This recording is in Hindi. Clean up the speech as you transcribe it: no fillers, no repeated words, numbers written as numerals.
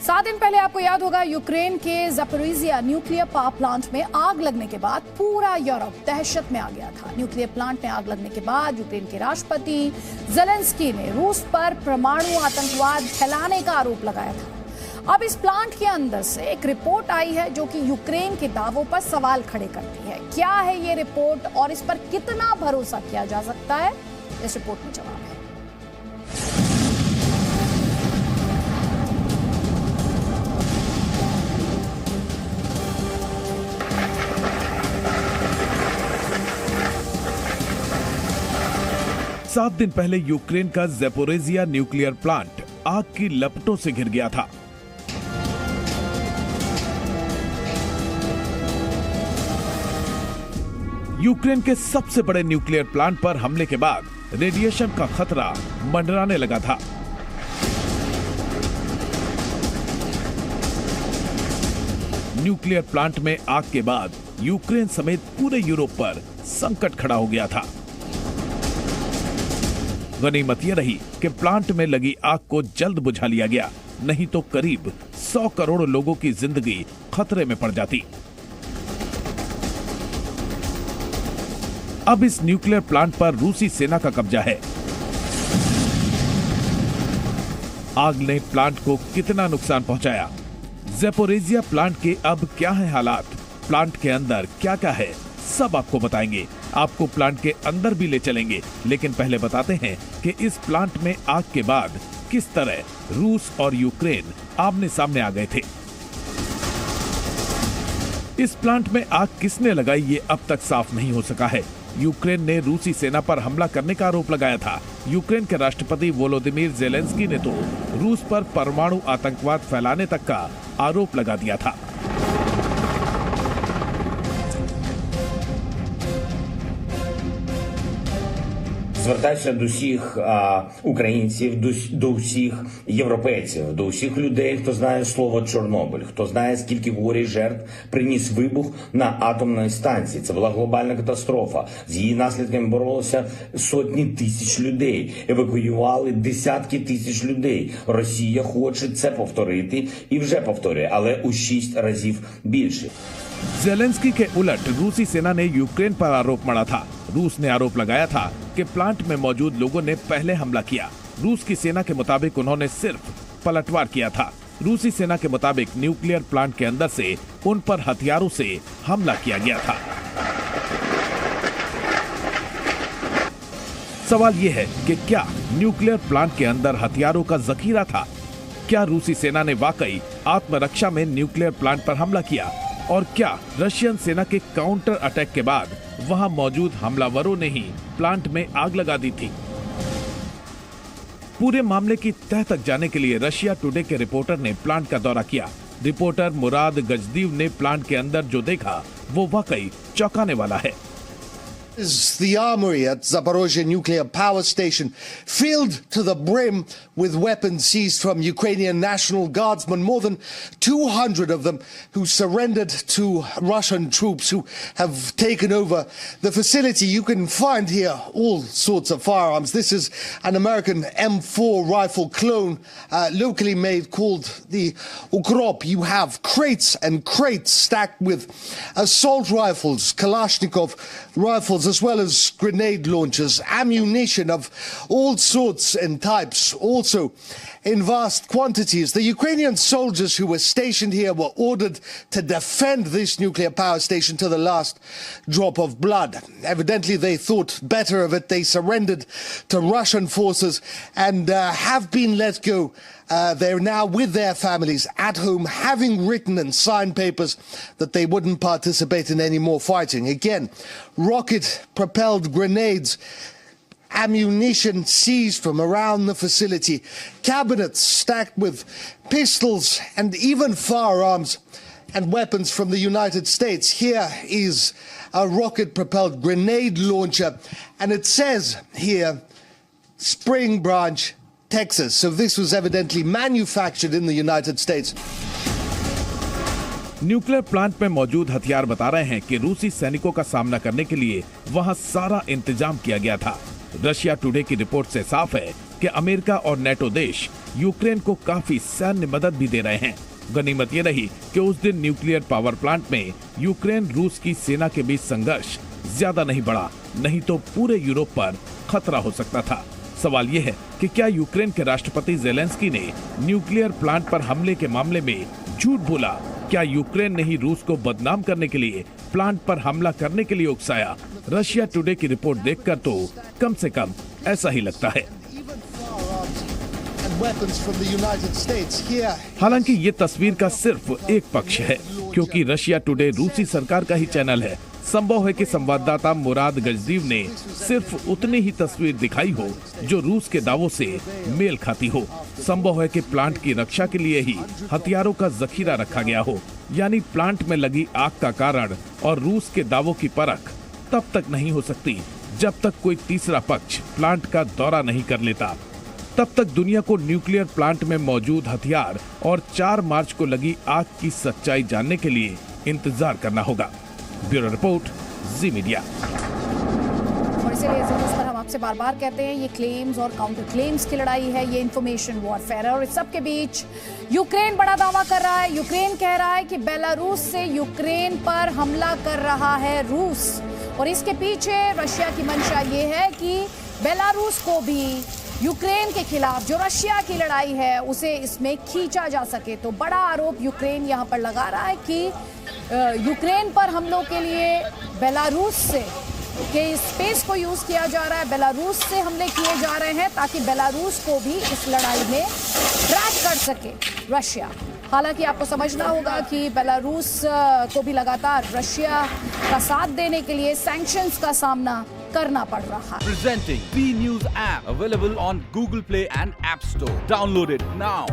7 दिन पहले आपको याद होगा यूक्रेन के ज़पोरिज़िया न्यूक्लियर पावर प्लांट में आग लगने के बाद पूरा यूरोप दहशत में आ गया था। न्यूक्लियर प्लांट में आग लगने के बाद यूक्रेन के राष्ट्रपति ज़ेलेंस्की ने रूस पर परमाणु आतंकवाद फैलाने का आरोप लगाया था। अब इस प्लांट के अंदर से एक रिपोर्ट आई है जो कि यूक्रेन के दावों पर सवाल खड़े करती है। क्या है ये रिपोर्ट और इस पर कितना भरोसा किया जा सकता है, इस रिपोर्ट में जवाब है। 7 दिन पहले यूक्रेन का ज़पोरिज़िया न्यूक्लियर प्लांट आग की लपटों से घिर गया था। यूक्रेन के सबसे बड़े न्यूक्लियर प्लांट पर हमले के बाद रेडिएशन का खतरा मंडराने लगा था। न्यूक्लियर प्लांट में आग के बाद यूक्रेन समेत पूरे यूरोप पर संकट खड़ा हो गया था। गनीमत यह रही कि प्लांट में लगी आग को जल्द बुझा लिया गया, नहीं तो करीब 100 करोड़ लोगों की जिंदगी खतरे में पड़ जाती। अब इस न्यूक्लियर प्लांट पर रूसी सेना का कब्जा है। आग ने प्लांट को कितना नुकसान पहुंचाया, ज़पोरिज़िया प्लांट के अब क्या है हालात, प्लांट के अंदर क्या क्या है, सब आपको बताएंगे। आपको प्लांट के अंदर भी ले चलेंगे, लेकिन पहले बताते हैं कि इस प्लांट में आग के बाद किस तरह रूस और यूक्रेन आमने सामने आ गए थे। इस प्लांट में आग किसने लगाई ये अब तक साफ नहीं हो सका है। यूक्रेन ने रूसी सेना पर हमला करने का आरोप लगाया था। यूक्रेन के राष्ट्रपति वोलोदिमीर ज़ेलेंस्की ने तो रूस पर परमाणु आतंकवाद फैलाने तक का आरोप लगा दिया था। Звертаюся до всіх українців, до всіх європейців, до всіх людей, хто знає слово Чорнобиль, хто знає, скільки горя і жертв приніс вибух на атомній станції. Це була глобальна катастрофа. З її наслідками боролися сотні тисяч людей, евакуювали десятки тисяч людей. Росія хоче це повторити і вже повторює, але у 6 разів більше. ज़ेलेंस्की के उलट रूसी सेना ने यूक्रेन पर आरोप मढ़ा था। रूस ने आरोप लगाया था कि प्लांट में मौजूद लोगों ने पहले हमला किया। रूस की सेना के मुताबिक उन्होंने सिर्फ पलटवार किया था। रूसी सेना के मुताबिक न्यूक्लियर प्लांट के अंदर से उन पर हथियारों से हमला किया गया था। सवाल यह है कि क्या न्यूक्लियर प्लांट के अंदर हथियारों का जखीरा था? क्या रूसी सेना ने वाकई आत्मरक्षा में न्यूक्लियर प्लांट पर हमला किया? और क्या रशियन सेना के काउंटर अटैक के बाद वहां मौजूद हमलावरों ने ही प्लांट में आग लगा दी थी? पूरे मामले की तह तक जाने के लिए रशिया टुडे के रिपोर्टर ने प्लांट का दौरा किया। रिपोर्टर मुराद गजदीव ने प्लांट के अंदर जो देखा वो वाकई चौंकाने वाला है। Is the armory at Zaporozhye nuclear power station filled to the brim with weapons seized from Ukrainian National Guardsmen, more than 200 of them who surrendered to Russian troops who have taken over the facility. You can find here all sorts of firearms. This is an American M4 rifle clone, locally made, called the Ukrop. You have crates and crates stacked with assault rifles, Kalashnikov rifles, as well as grenade launchers, ammunition of all sorts and types, also in vast quantities. The Ukrainian soldiers who were stationed here were ordered to defend this nuclear power station to the last drop of blood. Evidently, they thought better of it. They surrendered to Russian forces and have been let go. They're now with their families at home, having written and signed papers that they wouldn't participate in any more fighting. Again, rocket-propelled grenades, ammunition seized from around the facility, cabinets stacked with pistols and even firearms and weapons from the United States. Here is a rocket-propelled grenade launcher, and it says here, Spring Branch, Texas. So this was evidently manufactured in the United States. Nuclear plant में मौजूद हथियार बता रहे हैं कि रूसी सैनिकों का सामना करने के लिए वहां सारा इंतजाम किया गया था। रशिया टुडे की रिपोर्ट से साफ है कि अमेरिका और नेटो देश यूक्रेन को काफी सैन्य मदद भी दे रहे हैं। गनीमत ये रही कि उस दिन न्यूक्लियर पावर प्लांट में यूक्रेन रूस की सेना के बीच संघर्ष ज्यादा नहीं बढ़ा, नहीं तो पूरे यूरोप पर खतरा हो सकता था। सवाल ये है कि क्या यूक्रेन के राष्ट्रपति जेलेंस्की ने न्यूक्लियर प्लांट पर हमले के मामले में झूठ बोला? क्या यूक्रेन ने ही रूस को बदनाम करने के लिए प्लांट पर हमला करने के लिए उकसाया? रशिया टुडे की रिपोर्ट देखकर तो कम से कम ऐसा ही लगता है। हालांकि ये तस्वीर का सिर्फ एक पक्ष है, क्योंकि रशिया टुडे रूसी सरकार का ही चैनल है। संभव है कि संवाददाता मुराद गजदीव ने सिर्फ उतनी ही तस्वीर दिखाई हो जो रूस के दावों से मेल खाती हो। संभव है कि प्लांट की रक्षा के लिए ही हथियारों का जखीरा रखा गया हो, यानी प्लांट में लगी आग का कारण और रूस के दावों की परख तब तक नहीं हो सकती जब तक कोई तीसरा पक्ष प्लांट का दौरा नहीं कर लेता। तब तक दुनिया को न्यूक्लियर प्लांट में मौजूद हथियार और 4 मार्च को लगी आग की सच्चाई जानने के लिए इंतजार करना होगा। ब्यूरो रिपोर्ट, जी मीडिया। और इसीलिए इस पर हम आपसे बार बार कहते हैं, ये क्लेम्स और काउंटर क्लेम्स की लड़ाई है, ये इंफॉर्मेशन वॉरफेयर है। और इस सब के बीच यूक्रेन बड़ा दावा कर रहा है। यूक्रेन कह रहा है कि बेलारूस से यूक्रेन पर हमला कर रहा है रूस, और इसके पीछे रशिया की मंशा ये है कि बेलारूस को भी यूक्रेन के खिलाफ जो रशिया की लड़ाई है उसे इसमें खींचा जा सके। तो बड़ा आरोप यूक्रेन यहाँ पर लगा रहा है कि यूक्रेन पर हमलों के लिए बेलारूस से के स्पेस को यूज किया जा रहा है, बेलारूस से हमले किए जा रहे हैं ताकि बेलारूस को भी इस लड़ाई में ट्रैक कर सके रशिया। हालांकि आपको समझना होगा कि बेलारूस को भी लगातार रशिया का साथ देने के लिए सैंक्शंस का सामना करना पड़ रहा है। Presenting B News app available on Google Play and App Store. Download it now.